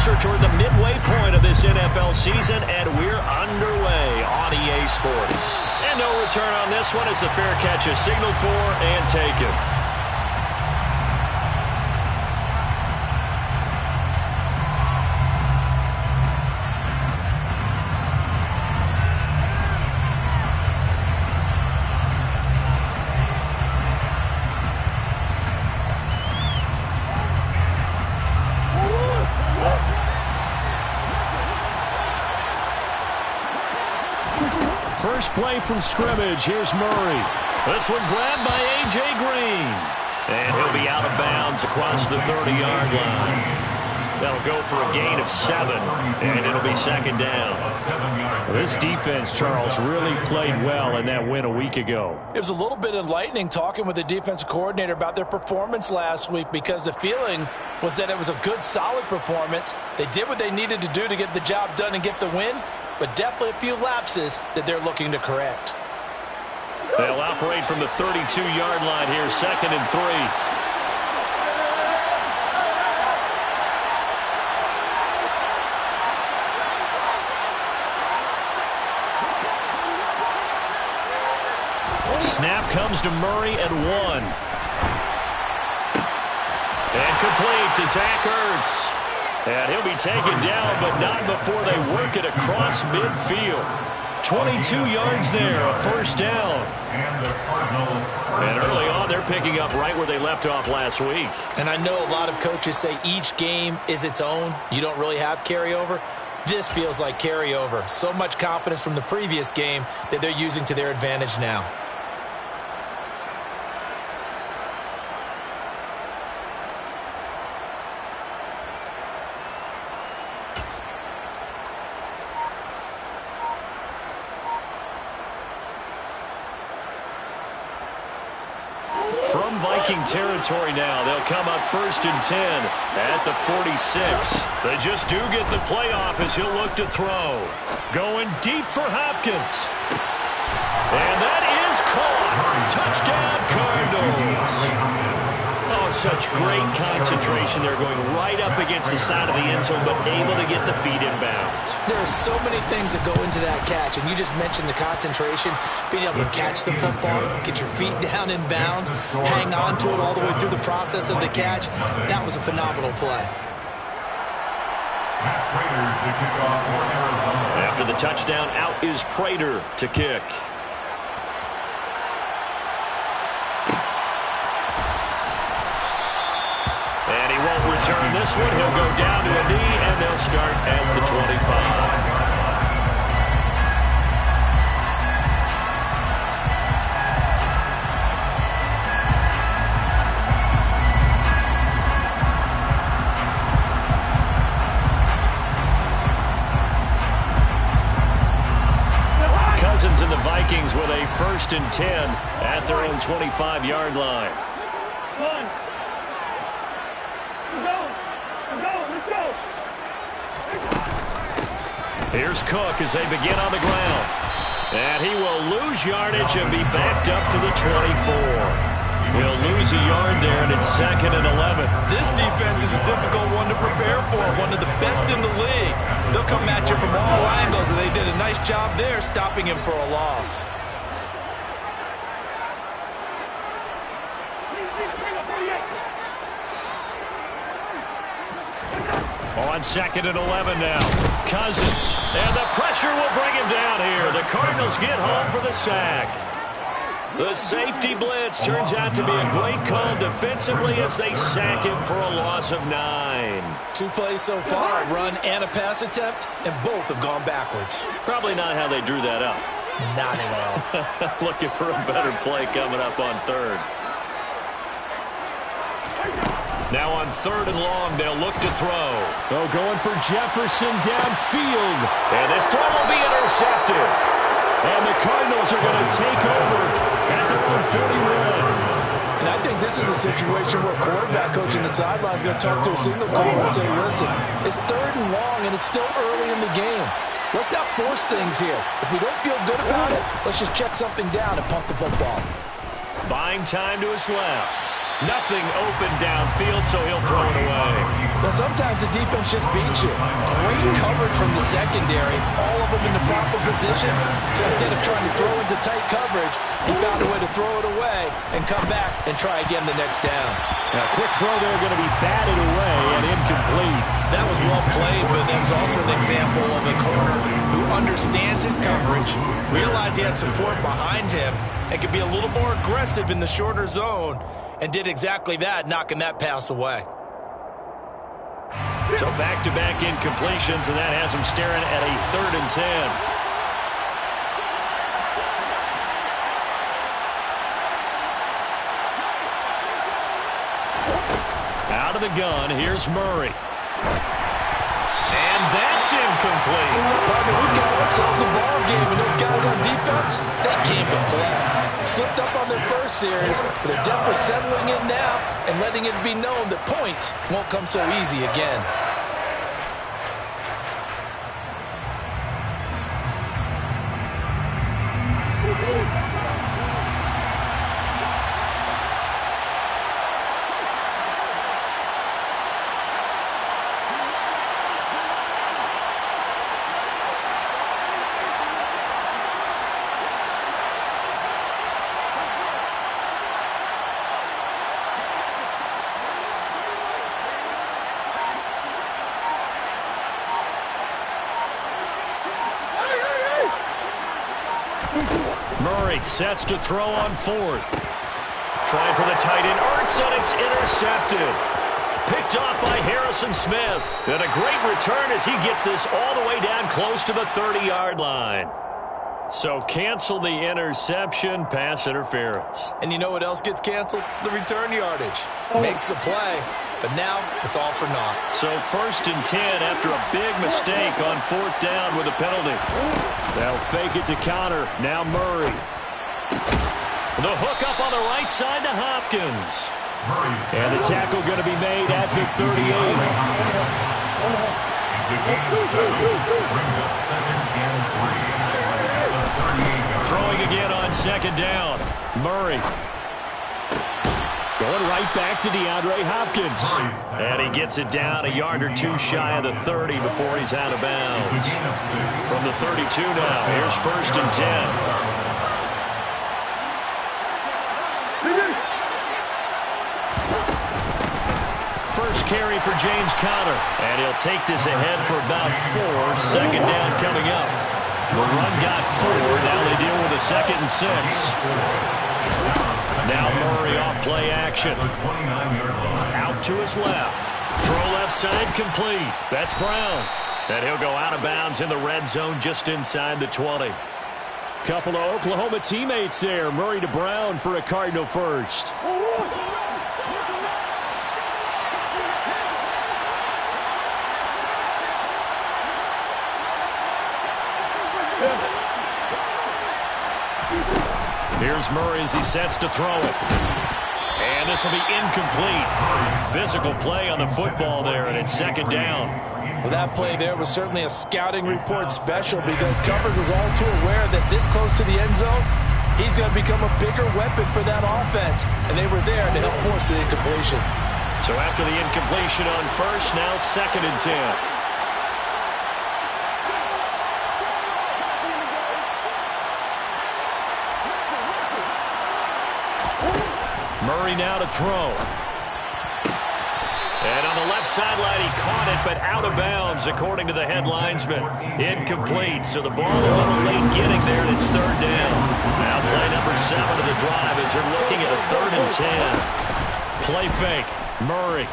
closer toward the midway point of this NFL season, and we're underway on EA Sports. And no return on this one as the fair catch is signaled for and taken. First play from scrimmage. Here's Murray. This one grabbed by A.J. Green. And he'll be out of bounds across the 30-yard line. That'll go for a gain of 7, and it'll be second down. This defense, Charles, really played well in that win a week ago. It was a little bit enlightening talking with the defensive coordinator about their performance last week because the feeling was that it was a good, solid performance. They did what they needed to do to get the job done and get the win, but definitely a few lapses that they're looking to correct. They'll operate from the 32-yard line here, 2nd and 3. Snap comes to Murray at 1. And complete to Zach Ertz. And he'll be taken down, but not before they work it across midfield. 22 yards there, a first down. And early on, they're picking up right where they left off last week. And I know a lot of coaches say each game is its own. You don't really have carryover. This feels like carryover. So much confidence from the previous game that they're using to their advantage now. From Viking territory now, they'll come up 1st and 10 at the 46. They just do get the playoff as he'll look to throw. Going deep for Hopkins. And that is caught. Touchdown, Cardinals. Oh, such great concentration. They're going right up against the side of the end zone, but able to get the feet in bounds. There are so many things that go into that catch, and you just mentioned the concentration, being able to catch the football, get your feet down in bounds, hang on to it all the way through the process of the catch. That was a phenomenal play. After the touchdown, out is Prater to kick. And he won't return this one. He'll go down to a knee, and they'll start at the 25. Cousins and the Vikings with a 1st and 10 at their own 25-yard line. Here's Cook as they begin on the ground. And he will lose yardage and be backed up to the 24. He'll lose a yard there, and it's 2nd and 11. This defense is a difficult one to prepare for, one of the best in the league. They'll come at you from all angles, and they did a nice job there stopping him for a loss. On 2nd and 11 now. Cousins. And the pressure will bring him down here. The Cardinals get home for the sack. The safety blitz turns out to be a great call defensively as they sack him for a loss of 9. 2 plays so far, a run and a pass attempt, and both have gone backwards. Probably not how they drew that up. Not at all. Looking for a better play coming up on 3rd. Now on 3rd and long, they'll look to throw. Oh, going for Jefferson downfield. And this throw will be intercepted. And the Cardinals are going to take over at their own 41. And I think this is a situation where a quarterback coach on the sideline is going to talk to a signal caller and say, listen, it's 3rd and long, and it's still early in the game. Let's not force things here. If we don't feel good about it, let's just check something down and punt the football. Buying time to his left. Nothing open downfield, so he'll throw it away. Well, sometimes the defense just beats you. Great coverage from the secondary, all of them in the proper position. So instead of trying to throw into tight coverage, he found a way to throw it away and come back and try again the next down. Now, quick throw there, going to be batted away and incomplete. That was well played, but that was also an example of a corner who understands his coverage, realized he had support behind him, and could be a little more aggressive in the shorter zone, and did exactly that, knocking that pass away. So back-to-back incompletions, and that has him staring at a 3rd and 10. Out of the gun, here's Murray. And that's incomplete. Partner, we've got ourselves a ball game, and those guys on defense, they came to play. Slipped up on their first series, but they're definitely settling in now and letting it be known that points won't come so easy again. Murray sets to throw on 4th. Trying for the tight end. Arcs, and it's intercepted. Picked off by Harrison Smith. And a great return as he gets this all the way down close to the 30-yard line. So cancel the interception, pass interference. And you know what else gets canceled? The return yardage. Makes the play, but now it's all for naught. So 1st and 10 after a big mistake on 4th down with a penalty. They'll fake it to counter. Now Murray. The hook up on the right side to Hopkins. And the tackle going to be made at the 38. Throwing again on 2nd down. Murray. Going right back to DeAndre Hopkins. And he gets it down a yard or two shy of the 30 before he's out of bounds. From the 32 now, here's 1st and 10. First carry for James Conner. And he'll take this ahead for about 4. 2nd down coming up. The run got 4. Now they deal with a 2nd and 6. Now Murray off play action. Out to his left. Throw left side complete. That's Brown. And he'll go out of bounds in the red zone just inside the 20. Couple of Oklahoma teammates there. Murray to Brown for a Cardinal first. Here's Murray as he sets to throw it. And this will be incomplete. Physical play on the football there, and it's 2nd down. Well, that play there was certainly a scouting report special because coverage was all too aware that this close to the end zone, he's going to become a bigger weapon for that offense. And they were there to help force the incompletion. So after the incompletion on 1st, now 2nd and 10. Murray now to throw. And on the left sideline, he caught it, but out of bounds, according to the head linesman. Incomplete, so the ball a little late getting there, and it's 3rd down. Now play number 7 of the drive as they're looking at a 3rd and 10. Play fake, Murray.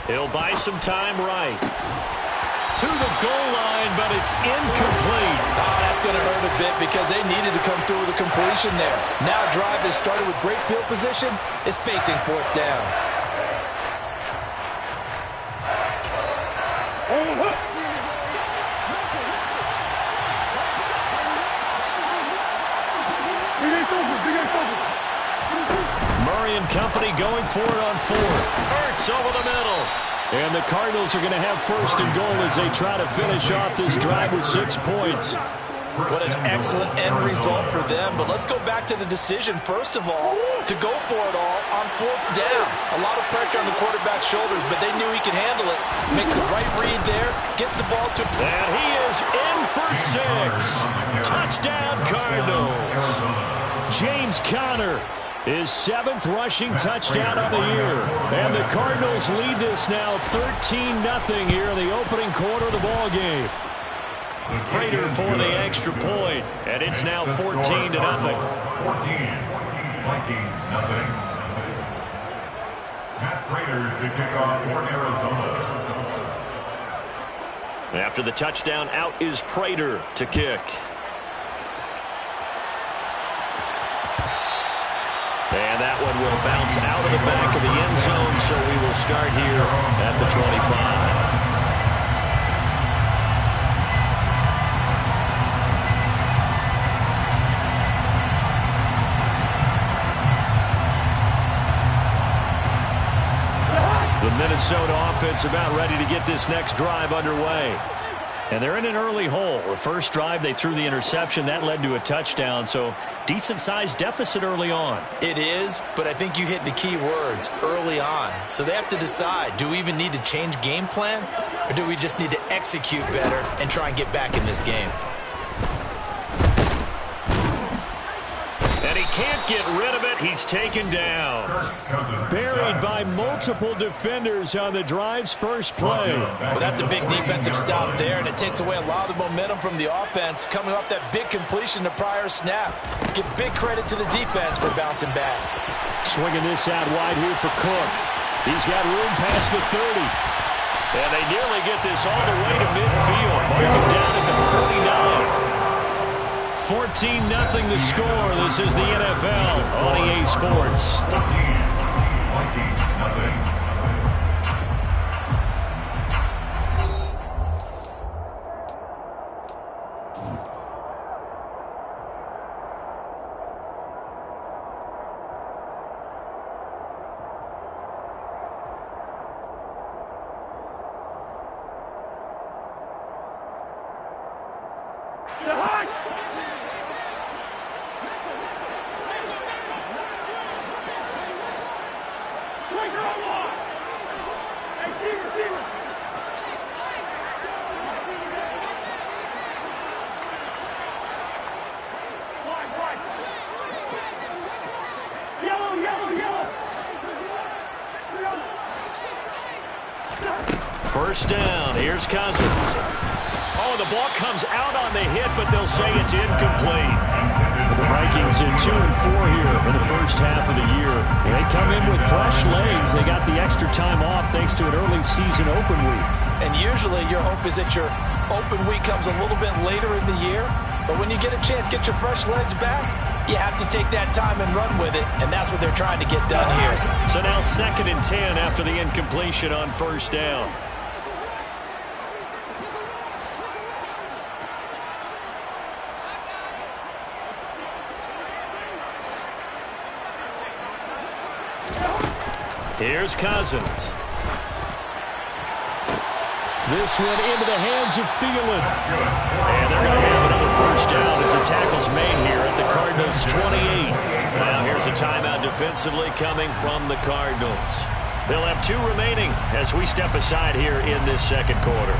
He'll buy some time right. To the goal line, but it's incomplete. Oh, that's going to hurt a bit because they needed to come through with a completion there. Now a drive that started with great field position is facing 4th down. Murray and company going for it on 4th. Hurts over the middle. And the Cardinals are going to have 1st and goal as they try to finish off this drive with 6 points. What an excellent end result for them. But let's go back to the decision, first of all, to go for it all on 4th down. A lot of pressure on the quarterback's shoulders, but they knew he could handle it. Makes the right read there, gets the ball to... And he is in for 6. Touchdown, Cardinals. James Conner, his 7th rushing touchdown of the year. And the Cardinals lead this now 13-0 here in the opening quarter of the ball game. Prater for the extra point, and it's now 14-0. 14, Vikings, nothing. Matt Prater to kick off for Arizona. After the touchdown, out is Prater to kick. And that one will bounce out of the back of the end zone, so we will start here at the 25. The Minnesota offense about ready to get this next drive underway. And they're in an early hole. The first drive, they threw the interception. That led to a touchdown, so decent-sized deficit early on. It is, but I think you hit the key words, early on. So they have to decide, do we even need to change game plan, or do we just need to execute better and try and get back in this game? And he can't get rid of it. He's taken down. Buried by multiple defenders on the drive's first play. Well, that's a big defensive stop there, and it takes away a lot of the momentum from the offense coming off that big completion the prior snap. Give big credit to the defense for bouncing back. Swinging this out wide here for Cook. He's got room past the 30. And they nearly get this all the way to midfield. Mark him down at the 49. 14-0 the score. This is the NFL on EA Sports. 14, Vikings, nothing. First down. Here's Cousins. Oh, the ball comes out on the hit, but they'll say it's incomplete. The Vikings in 2-4 here in the first half of the year. They come in with fresh legs. They got the extra time off thanks to an early season open week. And usually your hope is that your open week comes a little bit later in the year. But when you get a chance to get your fresh legs back, you have to take that time and run with it, and that's what they're trying to get done here. So now 2nd and 10 after the incompletion on first down. Here's Cousins. This one into the hands of Thielen. And they're going to have another first down as the tackle's made here at the Cardinals' 28. Now here's a timeout defensively coming from the Cardinals. They'll have 2 remaining as we step aside here in this second quarter.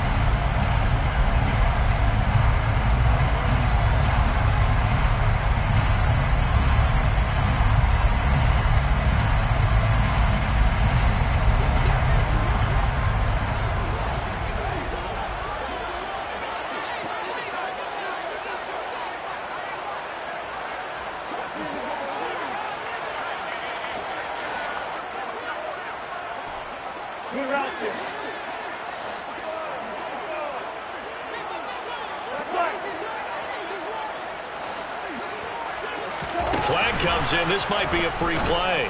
Flag comes in. This might be a free play.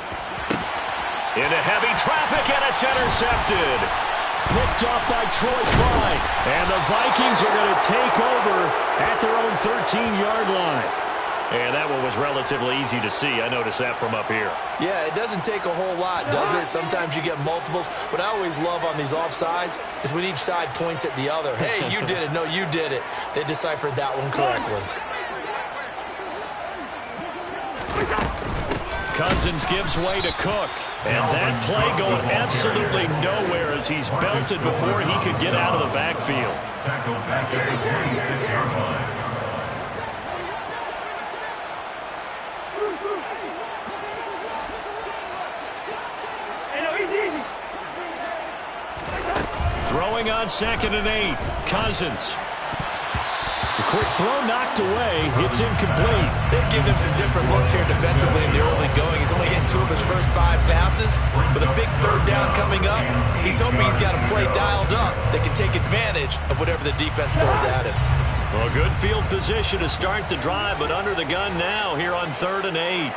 Into heavy traffic, and it's intercepted. Picked off by Troy Klein. And the Vikings are going to take over at their own 13-yard line. And that one was relatively easy to see. I noticed that from up here. Yeah, it doesn't take a whole lot, does it? Sometimes you get multiples. What I always love on these offsides is when each side points at the other. Hey, you did it. No, you did it. They deciphered that one correctly. Cousins gives way to Cook. And that play going absolutely nowhere as he's belted before he could get out of the backfield. Tackled back at the 46-yard line. Throwing on 2nd and 8. Cousins. The quick throw knocked away. It's incomplete. They've given him some different looks here defensively in the early going. He's only hit 2 of his first 5 passes. With a big 3rd down coming up, he's hoping he's got a play dialed up that can take advantage of whatever the defense throws at him. Well, good field position to start the drive, but under the gun now here on 3rd and 8.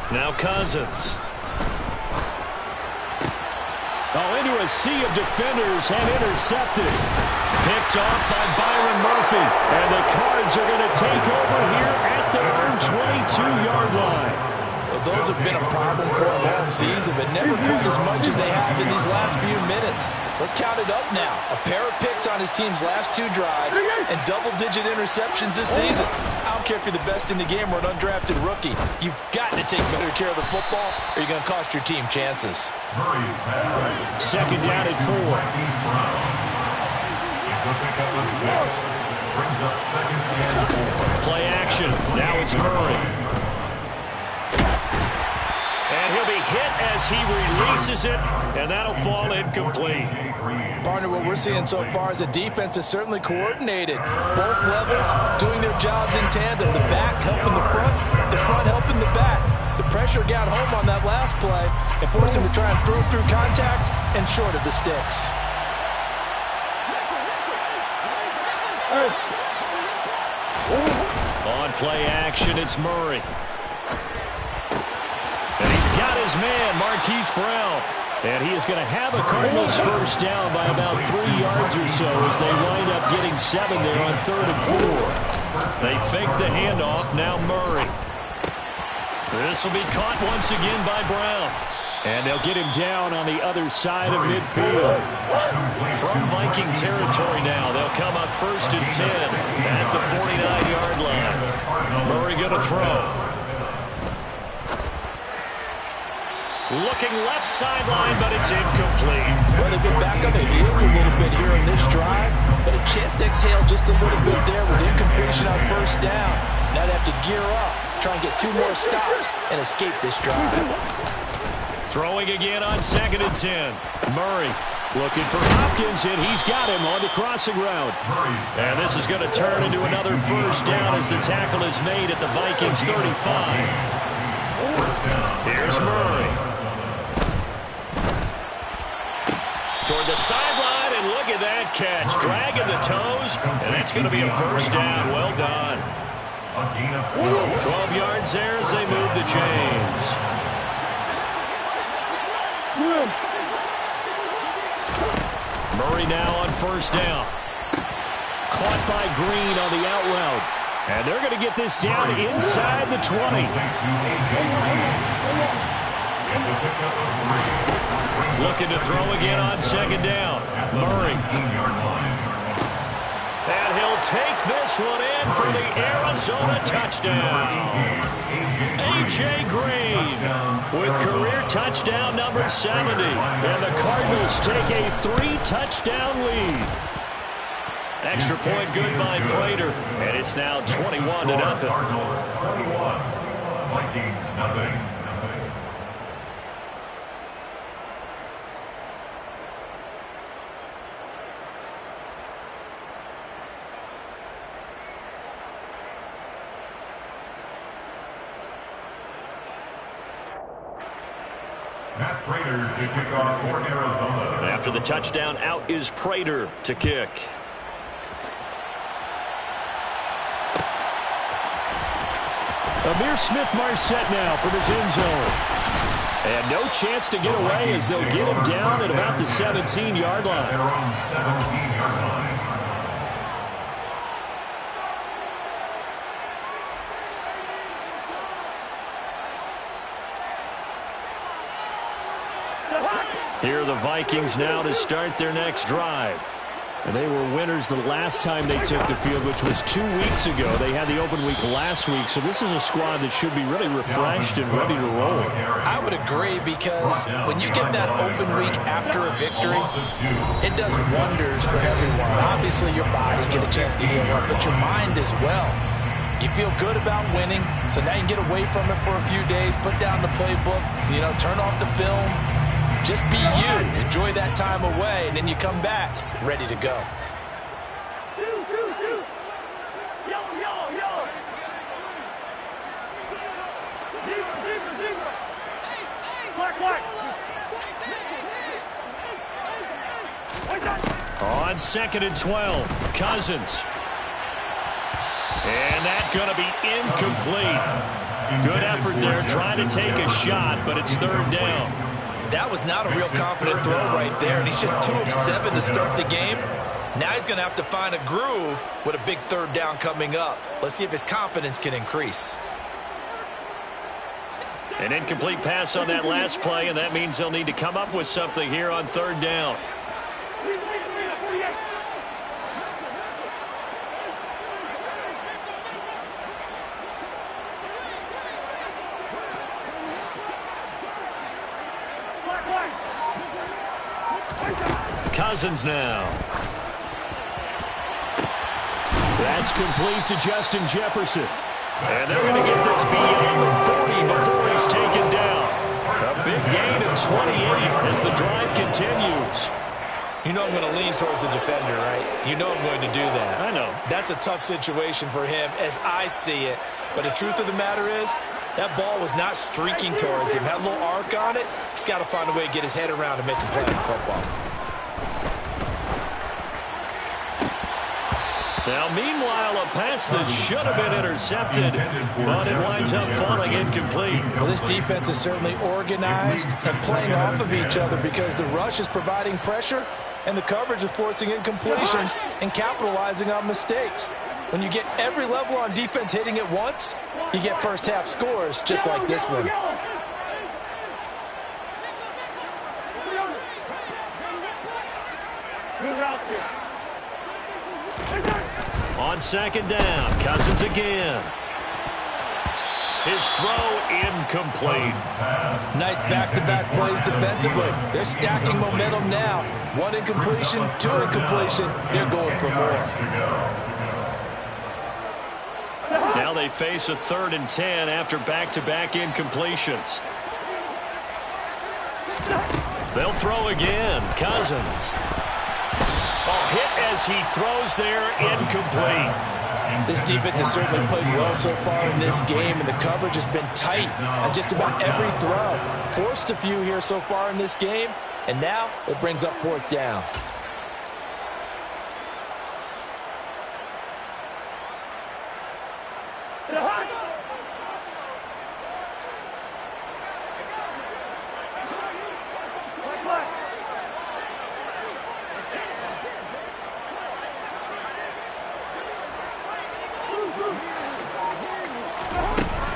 Now Cousins. Into a sea of defenders and intercepted. Picked off by Byron Murphy. And the Cards are going to take over here at their own 22-yard line. Well, those have been a problem for them all season, but never quite as much as they have in these last few minutes. Let's count it up now. A pair of picks on his team's last 2 drives and double-digit interceptions this season. I don't care if you're the best in the game or an undrafted rookie. You've got to take better care of the football or you're going to cost your team chances. Murray's pass. 2nd down at 4. It's a pickup of 6. Brings up 2nd and 4. Play action. Now it's Murray. And he'll be hit as he releases it, and that'll fall incomplete. Partner, what we're seeing so far is the defense is certainly coordinated. Both levels doing their jobs in tandem. The back helping the front helping the back. The pressure got home on that last play and forced him to try and throw through contact and short of the sticks. On play action, it's Murray. And he's got his man, Marquise Brown. And he is going to have a Cardinals first down by about 3 yards or so as they wind up getting 7 there on 3rd and 4. They fake the handoff, now Murray. This will be caught once again by Brown. And they'll get him down on the other side of midfield. From Viking territory now, they'll come up 1st and 10 at the 49-yard line. Murray going to throw. Looking left sideline, but it's incomplete. Well, they've been back on their heels a little bit here in this drive, but a chance to exhale just a little bit there with incompletion on 1st down. Now they have to gear up, try and get 2 more stops, and escape this drive. Throwing again on 2nd and 10. Murray looking for Hopkins, and he's got him on the crossing route. And this is going to turn into another 1st down as the tackle is made at the Vikings 35. Here's Murray. Toward the sideline, and look at that catch. Dragging the toes, and that's going to be a 1st down. Well done. 12 yards there as they move the chains. Murray now on 1st down. Caught by Green on the out route. And they're going to get this down inside the 20. Looking to throw again on 2nd down. Murray. And he'll take this one in for the Arizona touchdown. A.J. Green with career touchdown number 70. And the Cardinals take a 3-touchdown lead. Extra point good by Prater. And it's now 21-0. Cardinals 21. Vikings nothing. Matt Prater to kick off for Arizona. After the touchdown, out is Prater to kick. Amir Smith-Marset now from his end zone. And no chance to get away as they'll get him down at about the 17-yard line. They're on 17-yard line. Here are the Vikings now to start their next drive. And they were winners the last time they took the field, which was 2 weeks ago. They had the open week last week, so this is a squad that should be really refreshed and ready to roll. I would agree, because when you get that open week after a victory, it does wonders for everyone. Obviously, your body get a chance to heal up, but your mind as well. You feel good about winning, so now you can get away from it for a few days, put down the playbook, turn off the film. Just be you. Enjoy that time away, and then you come back ready to go. On 2nd and 12, Cousins. And that's going to be incomplete. Good effort there, trying to take a shot, but it's 3rd down. That was not a real confident throw right there, and he's just 2 of 7 to start the game. Now he's going to have to find a groove with a big 3rd down coming up. Let's see if his confidence can increase. An incomplete pass on that last play, and that means they'll need to come up with something here on 3rd down. Cousins now. That's complete to Justin Jefferson. And they're going to get this beyond the 40 before he's taken down. A big gain of 28 as the drive continues. You know I'm going to lean towards the defender, right? You know I'm going to do that. I know. That's a tough situation for him as I see it. But the truth of the matter is, that ball was not streaking towards him. Had a little arc on it. He's got to find a way to get his head around and make him play in football. Now, meanwhile, a pass that should have been intercepted, but it winds up falling incomplete. Well, this defense is certainly organized and playing off of each other, because the rush is providing pressure and the coverage is forcing incompletions and capitalizing on mistakes. When you get every level on defense hitting at once, you get first-half scores just like this one. On 2nd down, Cousins again. His throw incomplete. Nice back-to-back plays defensively. They're stacking momentum now. 1 incompletion, 2 incompletion. They're going for more. Now they face a 3rd and 10 after back-to-back incompletions. They'll throw again. Cousins. Hit as he throws there, incomplete. This defense has certainly played well so far in this game, and the coverage has been tight on just about every throw. Forced a few here so far in this game, and now it brings up 4th down.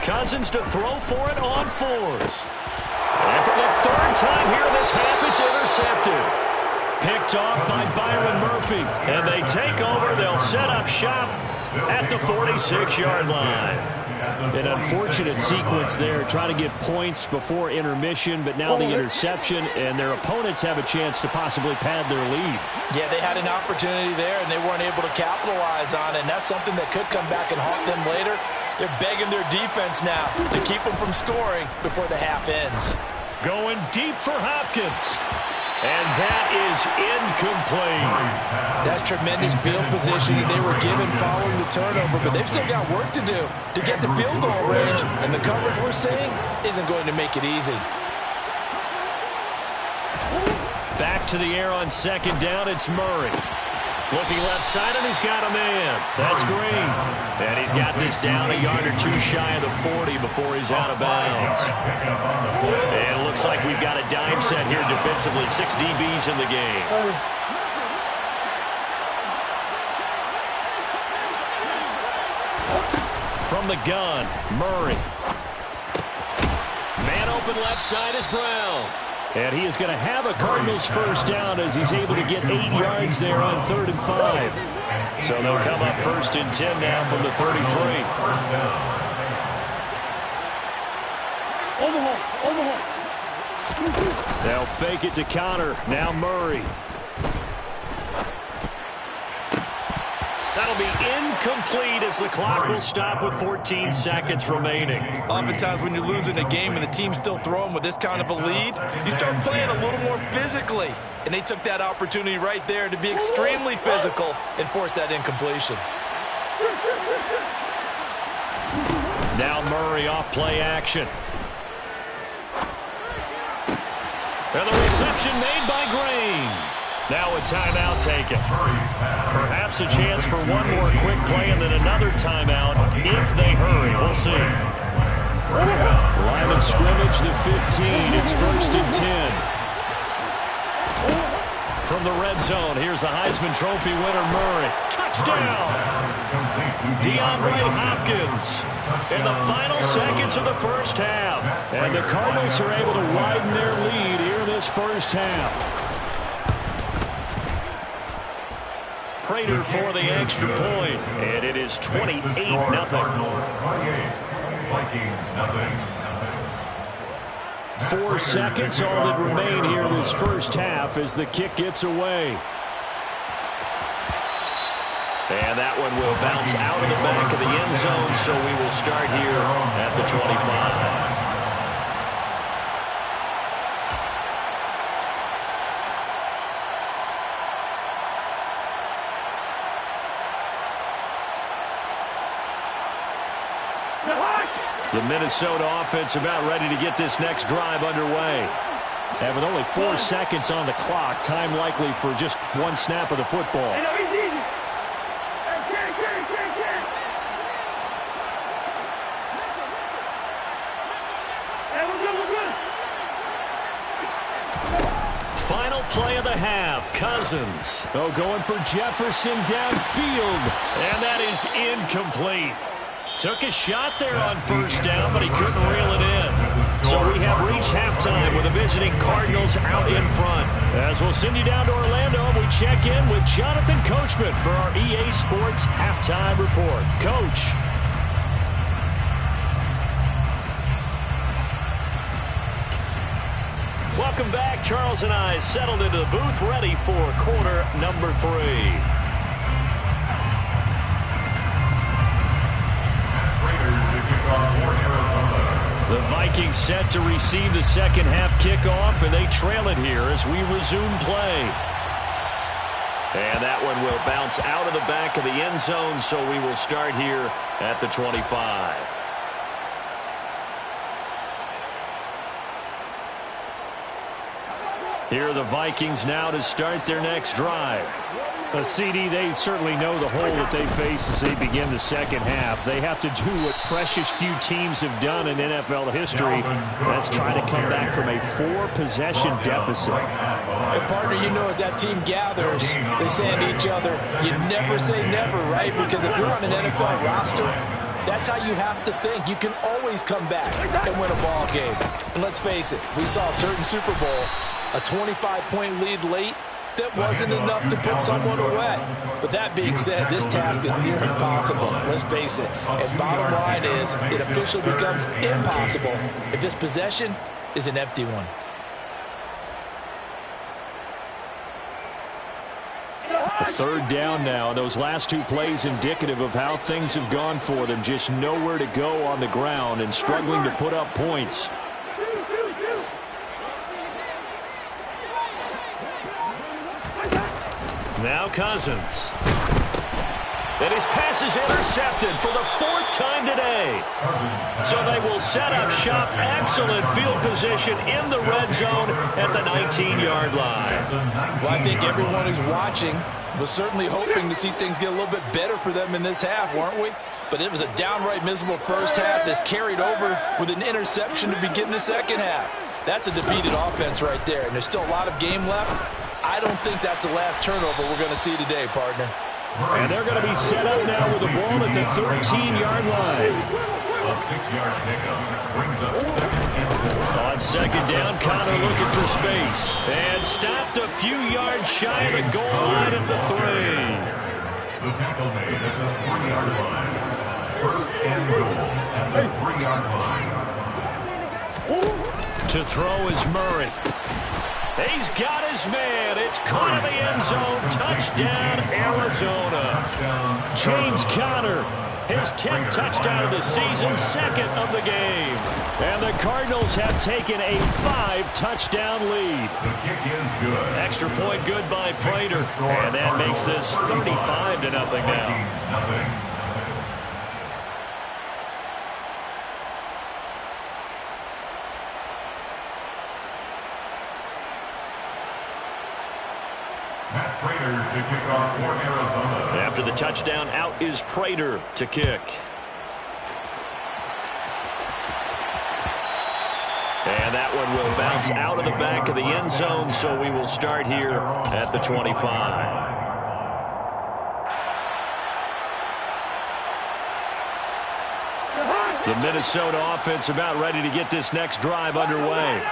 Cousins to throw for it on 4th. And for the 3rd time here in this half, it's intercepted. Picked off by Byron Murphy. And they take over. They'll set up shop at the 46-yard line. An unfortunate sequence there, trying to get points before intermission, but now the interception, and their opponents have a chance to possibly pad their lead. Yeah, they had an opportunity there, and they weren't able to capitalize on it, and that's something that could come back and haunt them later. They're begging their defense now to keep them from scoring before the half ends. Going deep for Hopkins. And that is incomplete. That's tremendous field position that they were given following the turnover, but they've still got work to do to get the field goal range, and the coverage we're seeing isn't going to make it easy. Back to the air on 2nd down, it's Murray. Looking left side, and he's got a man. That's Green. And he's got this down a yard or two shy of the 40 before he's out of bounds. And it looks like we've got a dime set here defensively. 6 DBs in the game. From the gun, Murray. Man open left side is Brown. And he is going to have a Cardinals first down as he's able to get 8 yards there on 3rd and 5. So they'll come up 1st and 10 now from the 33. They'll fake it to Connor. Now Murray. That'll be incomplete as the clock will stop with 14 seconds remaining. Oftentimes when you're losing a game and the team's still throwing with this kind of a lead, you start playing a little more physically. And they took that opportunity right there to be extremely physical and force that incompletion. Now Murray off play action. And the reception made by Green. Now a timeout taken. Perhaps a chance for one more quick play and then another timeout if they hurry. We'll see. Line of scrimmage, the 15. It's 1st and 10. From the red zone, here's the Heisman Trophy winner, Murray. Touchdown! DeAndre Hopkins in the final seconds of the first half. And the Cardinals are able to widen their lead here in this first half. Prater for the extra point, and it is 28-0. 4 seconds all that remain here in this first half as the kick gets away. And that one will bounce out of the back of the end zone, so we will start here at the 25. The Minnesota offense about ready to get this next drive underway. And with only 4 seconds on the clock, time likely for just one snap of the football. Final play of the half. Cousins. Oh, going for Jefferson downfield. And that is incomplete. Took a shot there on first down, but he couldn't reel it in. So we have reached halftime with the visiting Cardinals out in front. As we'll send you down to Orlando, we check in with Jonathan Coachman for our EA Sports Halftime Report. Coach. Welcome back. Charles and I settled into the booth, ready for quarter number 3. The Vikings set to receive the second half kickoff, and they trail it here as we resume play. And that one will bounce out of the back of the end zone, so we will start here at the 25. Here are the Vikings now to start their next drive. CD, they certainly know the hole that they face as they begin the second half. They have to do what precious few teams have done in NFL history. That's try to come back from a 4-possession deficit. And partner, you know, as that team gathers, they say to each other, you never say never, right? Because if you're on an NFL roster, that's how you have to think. You can always come back and win a ball game. And let's face it, we saw a certain Super Bowl, a 25-point lead late, that wasn't enough to put someone away. But that being said, this task is near impossible. Let's face it. And bottom line is, it officially becomes impossible if this possession is an empty one. A 3rd down now. Those last 2 plays indicative of how things have gone for them. Just nowhere to go on the ground and struggling to put up points. Now Cousins. And his pass is intercepted for the 4th time today. So they will set up shop. Excellent field position in the red zone at the 19-yard line. Well, I think everyone who's watching was certainly hoping to see things get a little bit better for them in this half, weren't we? But it was a downright miserable first half that's carried over with an interception to begin the second half. That's a defeated offense right there, and there's still a lot of game left. I don't think that's the last turnover we're going to see today, partner. And they're going to be set up now with the ball at the 13-yard line. A 6-yard pickup brings up 2nd and 4. On second down, Connor looking for space. And stopped a few yards shy of the goal line at the 3. The tackle made at the 3-yard line. 1st and goal at the 3-yard line. To throw is Murray. He's got his man. It's caught in the end zone. Touchdown, Arizona. James Conner, his 10th touchdown of the season, 2nd of the game. And the Cardinals have taken a 5-touchdown lead. The kick is good. Extra point good by Prater. And that makes this 35-0 now. To kick off for Arizona. After the touchdown, out is Prater to kick. And that one will bounce out of the back of the end zone, so we will start here at the 25. The Minnesota offense about ready to get this next drive underway.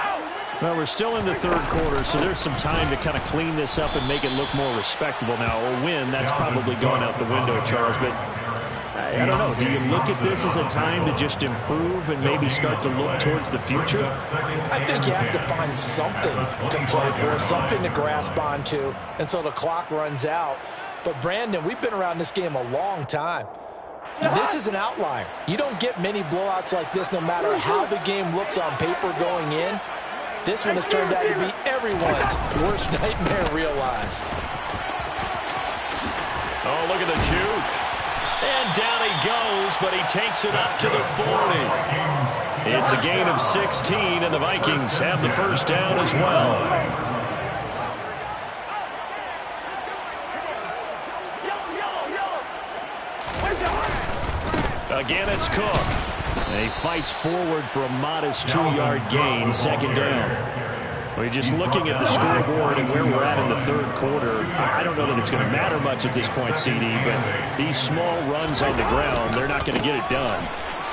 Well, we're still in the 3rd quarter, so there's some time to kind of clean this up and make it look more respectable. Now, a win, that's probably gone out the window, Charles, but I don't know. Do you look at this as a time to just improve and maybe start to look towards the future? I think you have to find something to play for, something to grasp onto until the clock runs out. But, Brandon, we've been around this game a long time. This is an outlier. You don't get many blowouts like this no matter how the game looks on paper going in. This one has turned out to be everyone's worst nightmare realized. Oh, look at the juke. And down he goes, but he takes it up to the 40. It's a gain of 16, and the Vikings have the first down as well. Again, it's Cook. He fights forward for a modest 2-yard gain, second down. We're just looking at the scoreboard and where we're at in the 3rd quarter. I don't know that it's going to matter much at this point, CD, but these small runs on the ground, they're not going to get it done.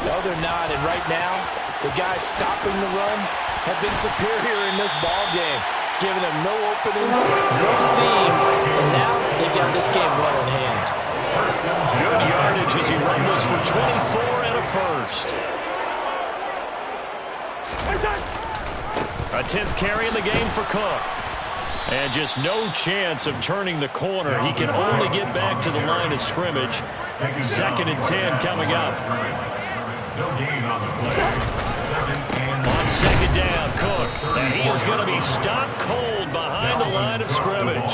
No, they're not. And right now, the guys stopping the run have been superior in this ball game, giving them no openings, no seams, and now they've got this game well in hand. Good yardage as he rumbles for 24 and a first. A 10th carry in the game for Cook. And just no chance of turning the corner. He can only get back to the line of scrimmage. 2nd and 10 coming up. No gain on the play. On second down, Cook. And he is going to be stopped cold behind the line of scrimmage.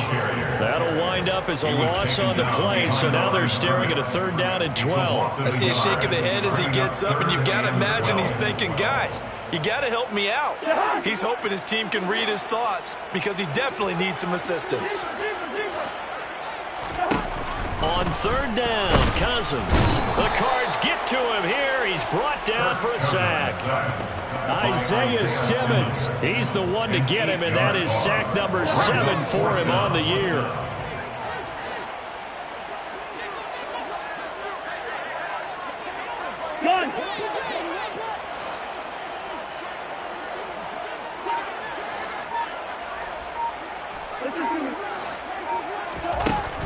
That'll wind up as a loss on the play, so now they're staring at a 3rd down and 12. I see a shake of the head as he gets up, and you've got to imagine he's thinking, guys, you got to help me out. He's hoping his team can read his thoughts because he definitely needs some assistance. On 3rd down, Cousins. The Cards get to him here. He's brought down for a sack. Isaiah Simmons, he's the one to get him, and that is sack number 7 for him on the year.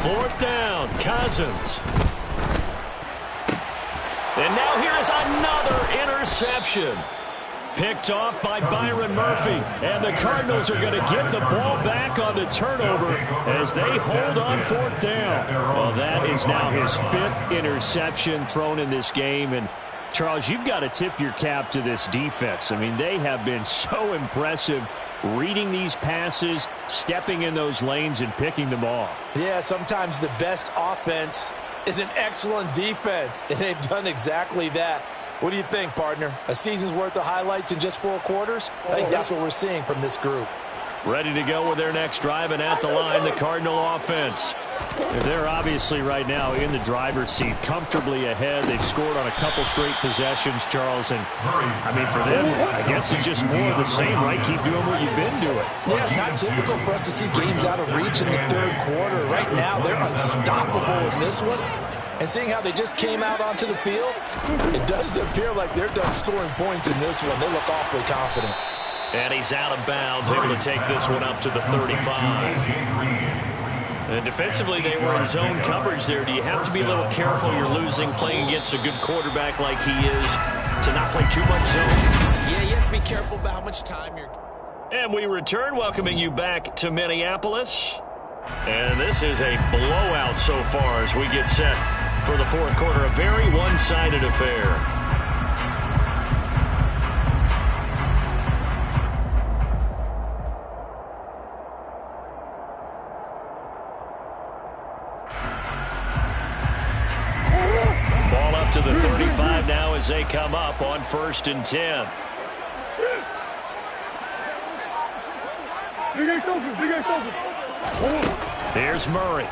Fourth down, Cousins. And now here's another interception. Picked off by Byron Murphy. And the Cardinals are going to get the ball back on the turnover as they hold on 4th down. Well, that is now his 5th interception thrown in this game. And, Charles, you've got to tip your cap to this defense. I mean, they have been so impressive reading these passes, stepping in those lanes, and picking them off. Yeah, sometimes the best offense is an excellent defense, and they've done exactly that. What do you think, partner? A season's worth of highlights in just 4 quarters? I think that's what we're seeing from this group. Ready to go with their next drive, and at the line, the Cardinal offense. They're obviously right now in the driver's seat, comfortably ahead. They've scored on a couple straight possessions, Charles. And, I mean, for them, I guess it's just more of the same, right? Keep doing what you've been doing. Yeah, it's not typical for us to see games out of reach in the 3rd quarter. Right now, they're unstoppable in this one. And seeing how they just came out onto the field, it does appear like they're done scoring points in this one. They look awfully confident. And he's out of bounds, able to take this one up to the 35. And defensively, they were in zone coverage there. Do you have to be a little careful? You're losing, playing against a good quarterback like he is, to not play too much zone? Yeah, you have to be careful about how much time you're... And we return, welcoming you back to Minneapolis. And this is a blowout so far as we get set for the 4th quarter. A very one-sided affair. To the 35 now as they come up on 1st and 10. Here's Murray.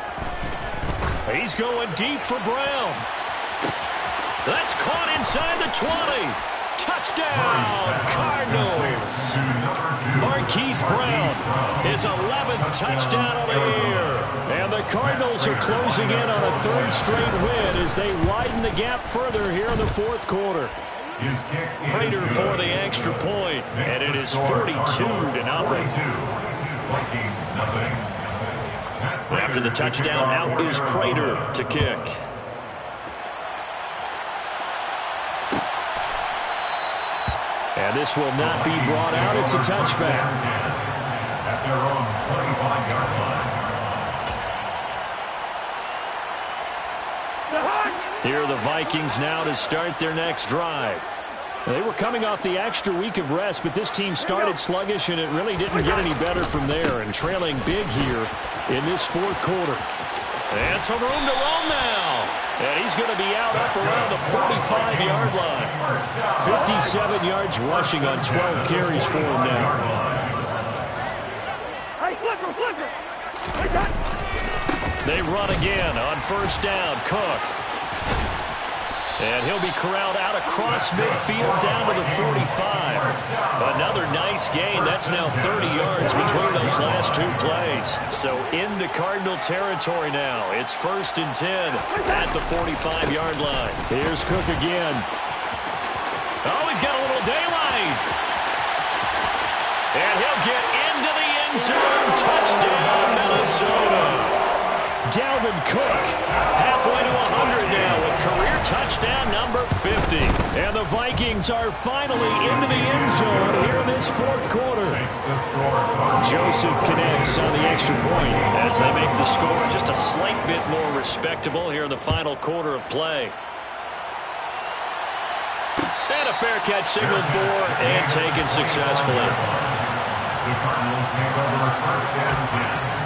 He's going deep for Brown. That's caught inside the 20. Touchdown, Cardinals. Marquise Brown, his 11th touchdown of the year. And the Cardinals are closing in on a 3rd straight win as they widen the gap further here in the 4th quarter. Prater for the extra point, and it is 42-0. After the touchdown, out is Prater to kick. And this will not be brought out. It's a touchback. At their own 25-yard line. Here are the Vikings now to start their next drive. They were coming off the extra week of rest, but this team started sluggish, and it really didn't get any better from there, and trailing big here in this 4th quarter. And some room to roam now. And he's going to be out up around the 45-yard line. 57 yards rushing on 12 carries for him now. They run again on 1st down. Cook. And he'll be corralled out across midfield down to the 45. Another nice gain. That's now 30 yards between those last 2 plays. So into Cardinal territory now. It's 1st and 10 at the 45-yard line. Here's Cook again. Oh, he's got a little daylight. And he'll get into the end zone. Touchdown, Minnesota. Dalvin Cook, halfway to 100 now with career touchdown number 50. And the Vikings are finally into the end zone here in this 4th quarter. Joseph connects on the extra point as they make the score just a slight bit more respectable here in the final quarter of play. And a fair catch signaled for and taken successfully. The Cardinals take over 1st and 10.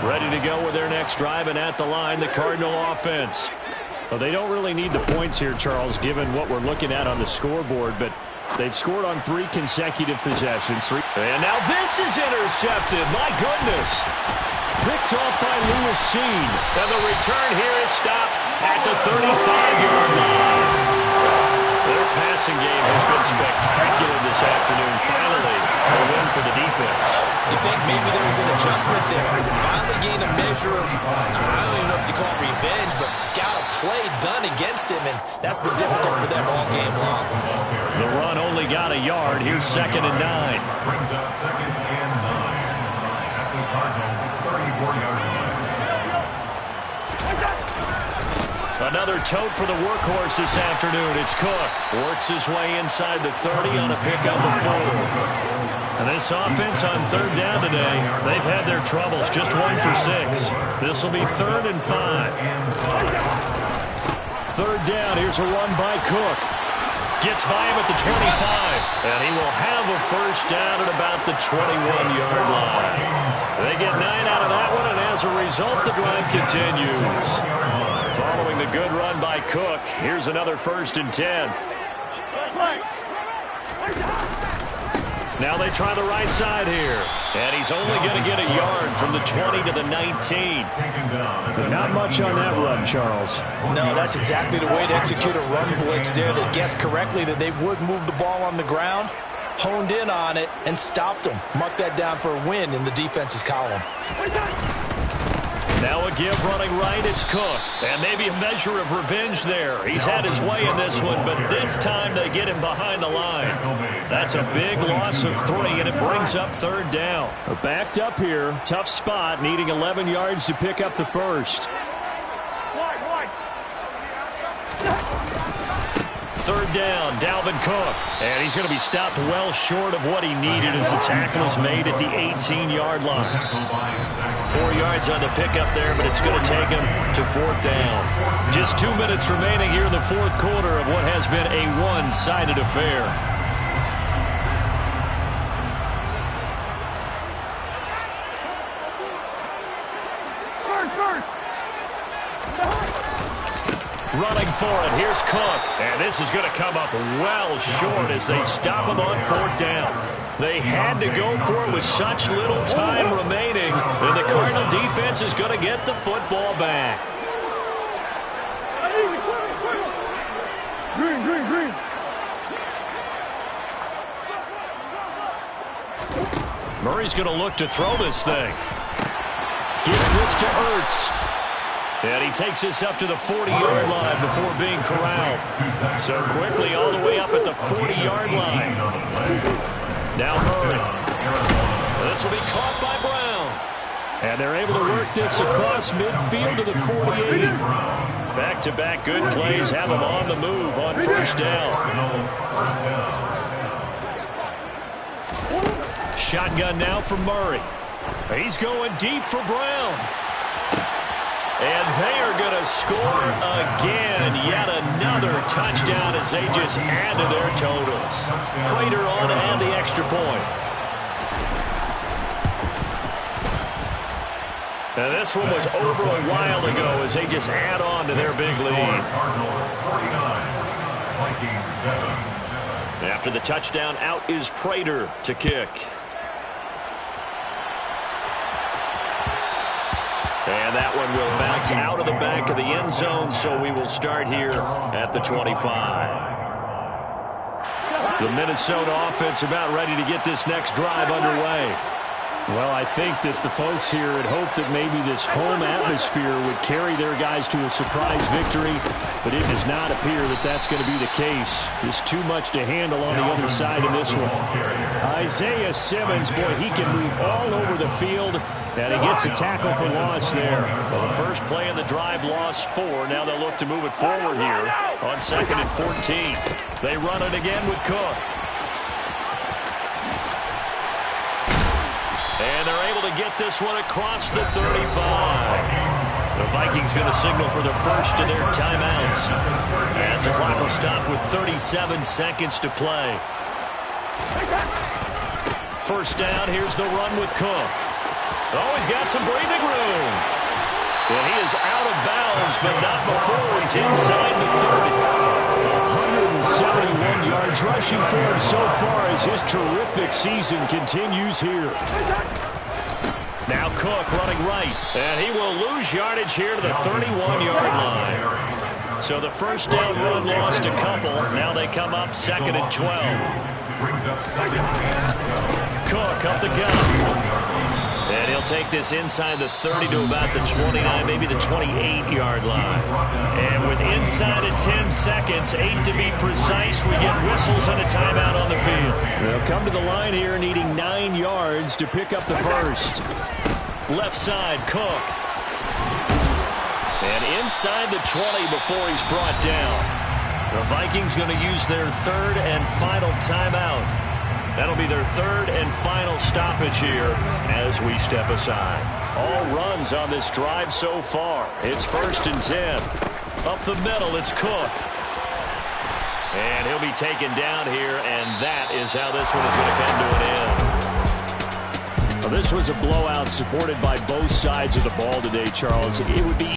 Ready to go with their next drive, and at the line, the Cardinal offense. Well, they don't really need the points here, Charles, given what we're looking at on the scoreboard, but they've scored on 3 consecutive possessions. And now this is intercepted. My goodness. Picked off by Lewis Seen. And the return here is stopped at the 35-yard line. Their passing game has been spectacular this afternoon. Finally, a win for the defense. You think maybe there was an adjustment there. Finally gained a measure of, I don't even know if you call it revenge, but got a play done against him, and that's been difficult for them all game long. The run only got a yard. Here's 2nd and 9. Brings up 2nd and 9 at the Cardinals' 34-yard line. Another tote for the workhorse this afternoon. It's Cook. Works his way inside the 30 on a pickup of 4. And this offense on 3rd down today, they've had their troubles. Just 1 for 6. This will be 3rd and 5. 3rd down. Here's a run by Cook. Gets by him at the 25. And he will have a first down at about the 21-yard line. They get 9 out of that one, and as a result, the drive continues. Following the good run by Cook, here's another 1st and 10. Now they try the right side here. And he's only going to get a yard from the 20 to the 19. Not much on that run, Charles. No, that's exactly the way to execute a run blitz there. They guessed correctly that they would move the ball on the ground, honed in on it, and stopped them. Mark that down for a win in the defense's column. Now a give running right, it's Cook. And maybe a measure of revenge there. He's had his way in this one, but this time they get him behind the line. That's a big loss of 3, and it brings up 3rd down. Backed up here, tough spot, needing 11 yards to pick up the first. 3rd down, Dalvin Cook. And he's going to be stopped well short of what he needed as the tackle is made at the 18-yard line. 4 yards on the pickup there, but it's going to take him to 4th down. Just 2 minutes remaining here in the 4th quarter of what has been a one-sided affair. Running for it, here's Cook. And this is going to come up well short as they stop him on 4th down. They had to go for it with such little time remaining, and the Cardinal defense is going to get the football back. Green. Murray's going to look to throw this thing. Gives this to Ertz. And he takes this up to the 40-yard line before being corralled. So quickly all the way up at the 40-yard line. Now Murray. This will be caught by Brown. And they're able to work this across midfield to the 48. Back-to-back good plays have him on the move on 1st down. Shotgun now for Murray. He's going deep for Brown. And they are going to score again. Yet another touchdown as they just add to their totals. Prater on and the extra point. And this one was over a while ago as they just add on to their big lead. After the touchdown, out is Prater to kick. And that one will bounce out of the back of the end zone, so we will start here at the 25. The Minnesota offense about ready to get this next drive underway. Well, I think that the folks here had hoped that maybe this home atmosphere would carry their guys to a surprise victory, but it does not appear that that's going to be the case. There's too much to handle on the other side in this one. Isaiah Simmons, boy, he can move all over the field, and he gets a tackle for loss there. Well, the first play of the drive lost 4. Now they'll look to move it forward here on 2nd and 14. They run it again with Cook. And they're able to get this one across the 35. The Vikings going to signal for the first of their timeouts as the clock will stop with 37 seconds to play. 1st down, here's the run with Cook. Oh, he's got some breathing room. And he is out of bounds, but not before he's inside the 30. 171 yards rushing for him so far as his terrific season continues here. Now Cook running right, and he will lose yardage here to the 31-yard line. So the 1st down run lost a couple. Now they come up 2nd and 12. Brings up 2nd and Cook up the gun. And he'll take this inside the 30 to about the 29, maybe the 28-yard line. And with inside of 10 seconds, 8 to be precise, we get whistles and a timeout on the field. They'll come to the line here needing 9 yards to pick up the first. Left side, Cook. And inside the 20 before he's brought down. The Vikings going to use their 3rd and final timeout. That'll be their 3rd and final stoppage here as we step aside. All runs on this drive so far. It's 1st and 10. Up the middle, it's Cook. And he'll be taken down here, and that is how this one is going to come to an end. Well, this was a blowout supported by both sides of the ball today, Charles. It would be